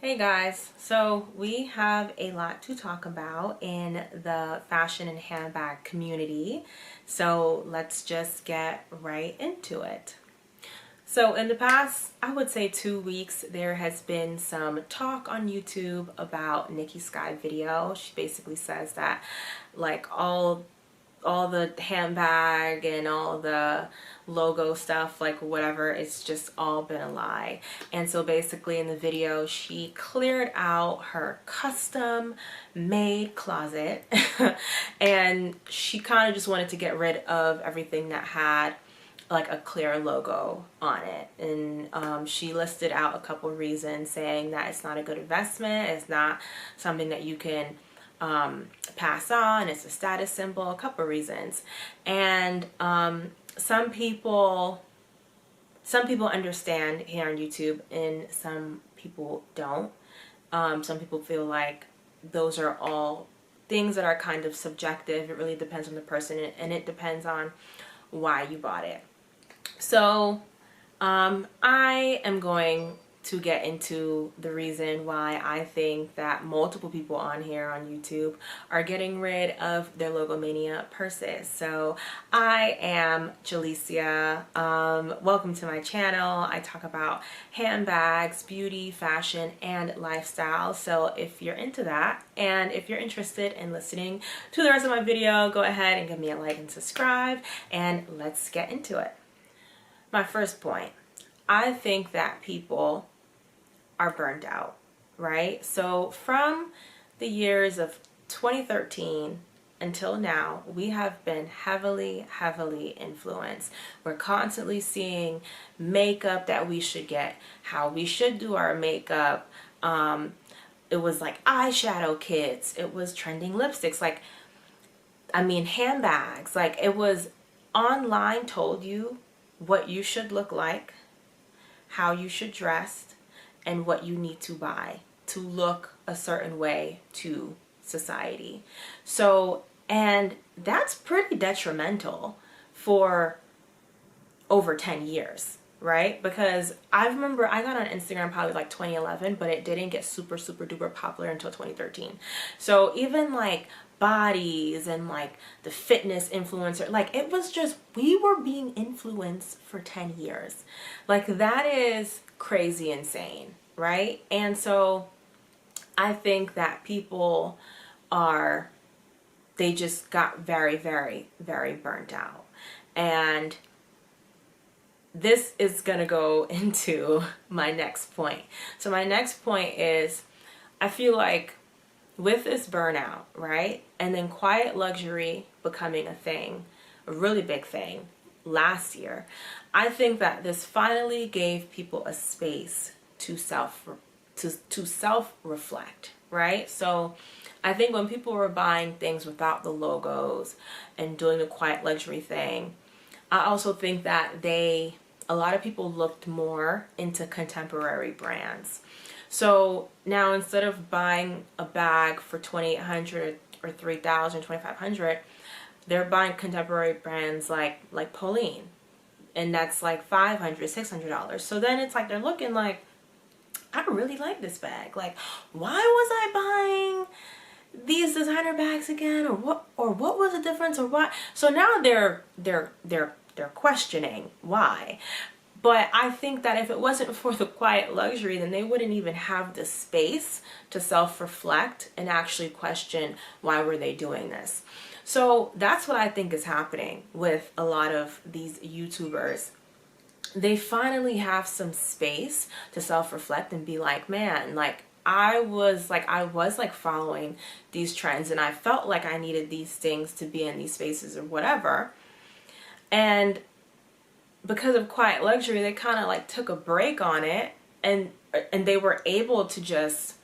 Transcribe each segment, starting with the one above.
Hey guys, so we have a lot to talk about in the fashion and handbag community. So let's just get right into it. So in the past, I would say 2 weeks, there has been some talk on YouTube about Nikki Sky video. She basically says that like all the handbag and all the logo stuff, like whatever, it's just all been a lie. And so basically in the video, she cleared out her custom made closet and she kind of just wanted to get rid of everything that had like a clear logo on it. And she listed out a couple reasons, saying that it's not a good investment, it's not something that you can pass on, it's a status symbol, a couple reasons. And some people understand here on YouTube and some people don't. Some people feel like those are all things that are kind of subjective. It really depends on the person, and it depends on why you bought it. So I am going to get into the reason why I think that multiple people on here on YouTube are getting rid of their Logomania purses. So I am Jalisia. Welcome to my channel. I talk about handbags, beauty, fashion, and lifestyle. So if you're into that and if you're interested in listening to the rest of my video, go ahead and give me a like and subscribe, and let's get into it. My first point, I think that people are burned out, right? So from the years of 2013 until now, we have been heavily influenced. We're constantly seeing makeup that we should get, how we should do our makeup. It was like eyeshadow kits, it was trending lipsticks, handbags, like it was online told you what you should look like, how you should dress, and what you need to buy to look a certain way to society. So, and that's pretty detrimental for over 10 years, right? Because I remember I got on Instagram probably like 2011, but it didn't get super duper popular until 2013. So even like bodies and like the fitness influencer, like it was just, we were being influenced for 10 years. Like that is crazy insane, right? And so I think that people they just got very burnt out. And this is gonna go into my next point. So my next point is, I feel like with this burnout, right, and then quiet luxury becoming a thing, a really big thing last year, I think that this finally gave people a space to self-reflect, right? So I think when people were buying things without the logos and doing the quiet luxury thing, I also think that a lot of people looked more into contemporary brands. So now instead of buying a bag for $2,800 or $3,000, $2,500, they're buying contemporary brands like Pauline, and that's like $500, $600. So then it's like they're looking like, I really like this bag. Like, why was I buying these designer bags again, or what was the difference, or what? So now they're questioning why. But I think that if it wasn't for the quiet luxury, then they wouldn't even have the space to self-reflect and actually question why were they doing this. So that's what I think is happening with a lot of these YouTubers. They finally have some space to self-reflect and be like, man, like I was following these trends and I felt like I needed these things to be in these spaces or whatever. And because of quiet luxury, they kind of like took a break on it, and they were able to just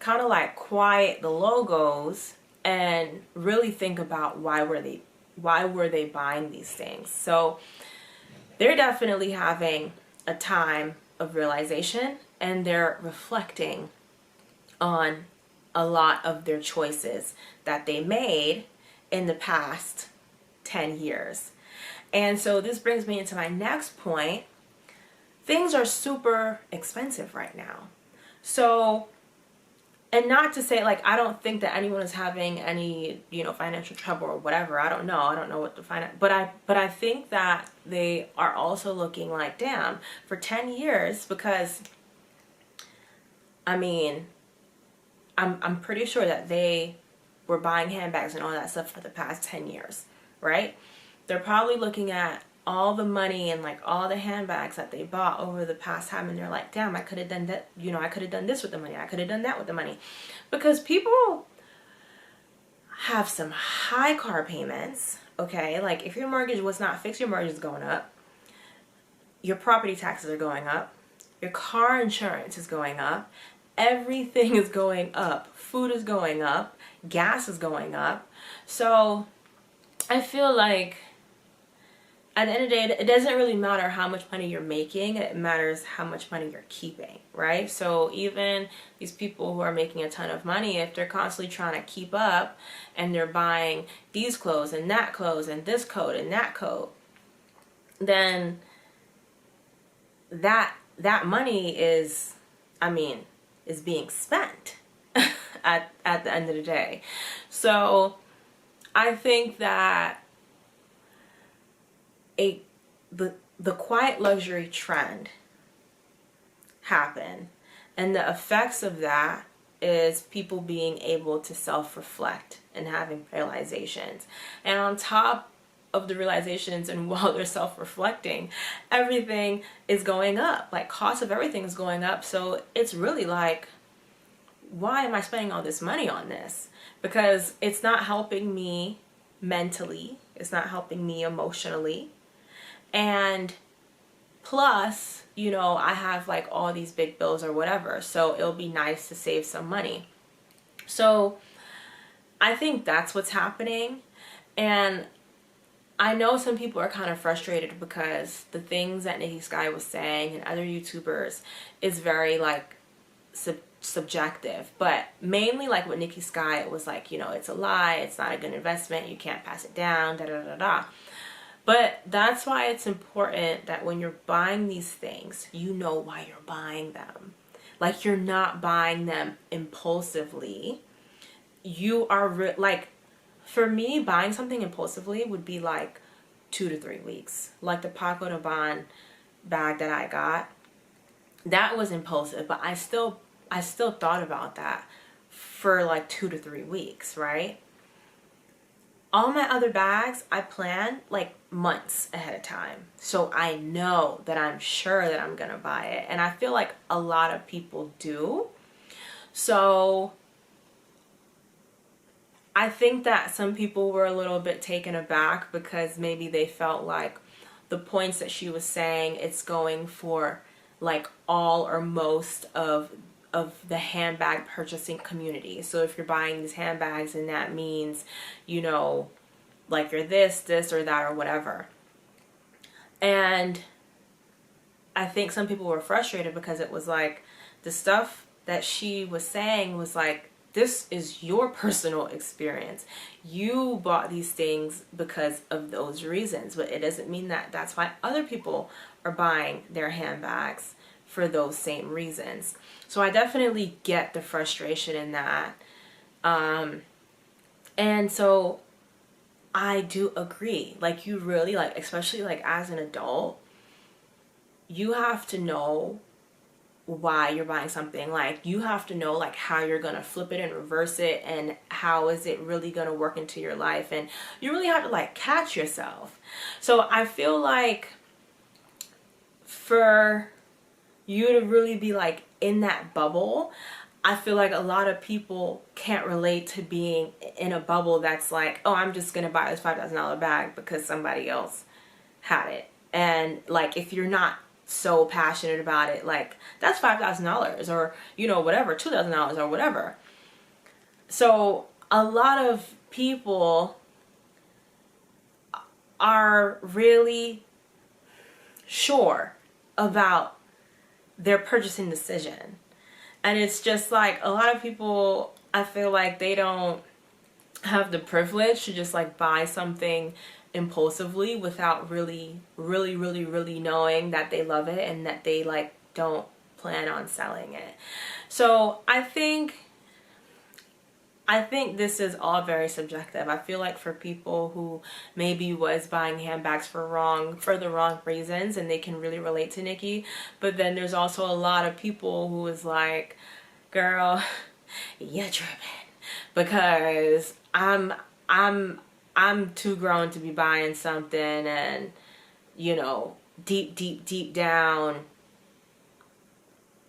kind of like quiet the logos and really think about why were they buying these things. So they're definitely having a time of realization, and they're reflecting on a lot of their choices that they made in the past 10 years. And so this brings me into my next point. Things are super expensive right now. So, and not to say, like, I don't think that anyone is having any, you know, financial trouble or whatever. I don't know what to find out. But I think that they are also looking like, damn, for 10 years, because I mean, I'm pretty sure that they were buying handbags and all that stuff for the past 10 years, right? They're probably looking at all the money and like all the handbags that they bought over the past time, and they're like, damn, I could have done that, you know, I could have done this with the money, I could have done that with the money. Because people have some high car payments, okay? Like, if your mortgage was not fixed, your mortgage is going up, your property taxes are going up, your car insurance is going up, everything is going up, food is going up, gas is going up. So I feel like at the end of the day, it doesn't really matter how much money you're making. It matters how much money you're keeping, right? So even these people who are making a ton of money, if they're constantly trying to keep up and they're buying these clothes and that clothes and this coat and that coat, then that money is, I mean, is being spent at the end of the day. So I think that the quiet luxury trend happened, and the effects of that is people being able to self-reflect and having realizations. And on top of the realizations, and while they're self-reflecting, everything is going up. Like, cost of everything is going up. So it's really like, why am I spending all this money on this? Because it's not helping me mentally, it's not helping me emotionally. And plus, you know, I have like all these big bills or whatever, so it'll be nice to save some money. So I think that's what's happening. And I know some people are kind of frustrated because the things that Nikki Sky was saying and other YouTubers is very like subjective. But mainly like with Nikki Sky, it was like, you know, it's a lie, it's not a good investment, you can't pass it down, da da da da. But that's why it's important that when you're buying these things, you know why you're buying them. Like, you're not buying them impulsively. You are like, for me, buying something impulsively would be like 2 to 3 weeks. Like the Paco Rabanne bag that I got, that was impulsive, but I still thought about that for like 2 to 3 weeks, right? All my other bags, I plan like months ahead of time. So I know that I'm sure that I'm going to buy it. And I feel like a lot of people do. So I think that some people were a little bit taken aback because maybe they felt like the points that she was saying, it's going for like all or most of the handbag purchasing community. So if you're buying these handbags, and that means, you know, like you're this or that or whatever. And I think some people were frustrated because it was like the stuff that she was saying was like, this is your personal experience. You bought these things because of those reasons, but it doesn't mean that that's why other people are buying their handbags for those same reasons. So I definitely get the frustration in that. And so I do agree. Like, you really, like, especially like as an adult, you have to know why you're buying something. Like, you have to know like how you're gonna flip it and reverse it, and how is it really gonna work into your life, and you really have to like catch yourself. So I feel like for you to really be like in that bubble, I feel like a lot of people can't relate to being in a bubble that's like, oh, I'm just gonna buy this $5,000 bag because somebody else had it. And like, if you're not so passionate about it, like, that's $5,000 or, you know, whatever, $2,000 or whatever. So a lot of people are really sure about their purchasing decision. And it's just like, a lot of people, I feel like they don't have the privilege to just like buy something impulsively without really knowing that they love it and that they like don't plan on selling it. So I think this is all very subjective. I feel like for people who maybe was buying handbags for the wrong reasons, and they can really relate to Nikki. But then there's also a lot of people who is like, girl, you're tripping, because I'm too grown to be buying something, and you know, deep down,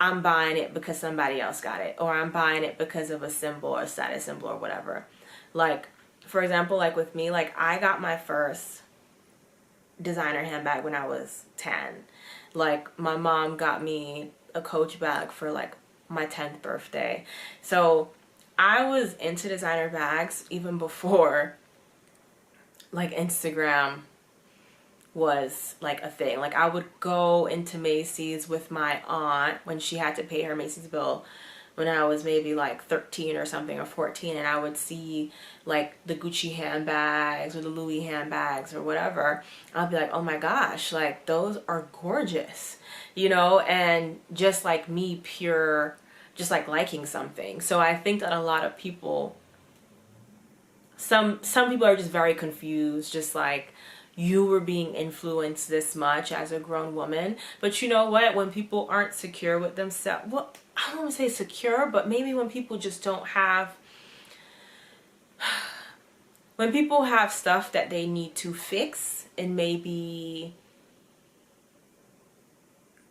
I'm buying it because somebody else got it, or I'm buying it because of a symbol or status symbol or whatever. Like, for example, like with me, like I got my first designer handbag when I was 10. Like my mom got me a Coach bag for like my 10th birthday. So I was into designer bags even before like Instagram was like a thing. Like I would go into Macy's with my aunt when she had to pay her Macy's bill when I was maybe like 13 or something, or 14, and I would see like the Gucci handbags or the Louis handbags or whatever. I'd be like, oh my gosh, like those are gorgeous, you know, and just like me, pure, just like liking something. So I think that a lot of people, some people are just very confused, just like, you were being influenced this much as a grown woman. But you know what? When people aren't secure with themselves, well, I don't want to say secure, but maybe when people just don't have, when people have stuff that they need to fix, and maybe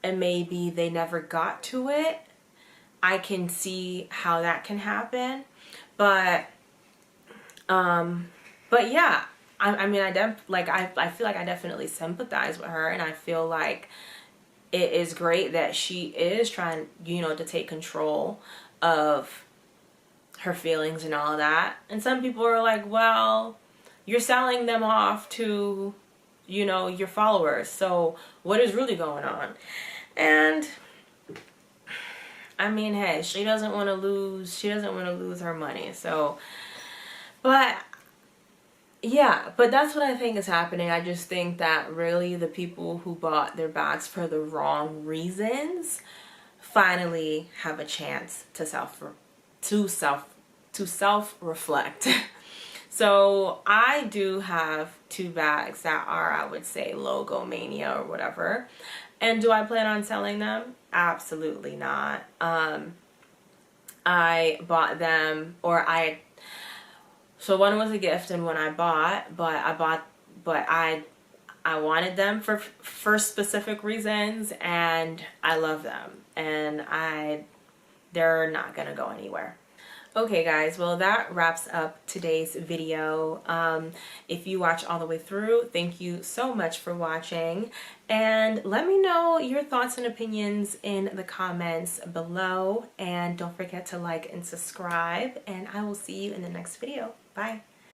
they never got to it, I can see how that can happen. But yeah, I mean, I feel like I definitely sympathize with her, and I feel like it is great that she is trying, you know, to take control of her feelings and all that. And some people are like, well, you're selling them off to, you know, your followers, so what is really going on? And I mean, hey, she doesn't want to lose her money. So, but yeah, but that's what I think is happening. I just think that really the people who bought their bags for the wrong reasons finally have a chance to self reflect. So I do have 2 bags that are, I would say, logo mania or whatever. And do I plan on selling them? Absolutely not. I bought them, so one was a gift and one I bought, but I wanted them for specific reasons, and I love them, and they're not gonna go anywhere. Okay guys, well that wraps up today's video. If you watch all the way through, thank you so much for watching, and let me know your thoughts and opinions in the comments below, and don't forget to like and subscribe, and I will see you in the next video. Bye.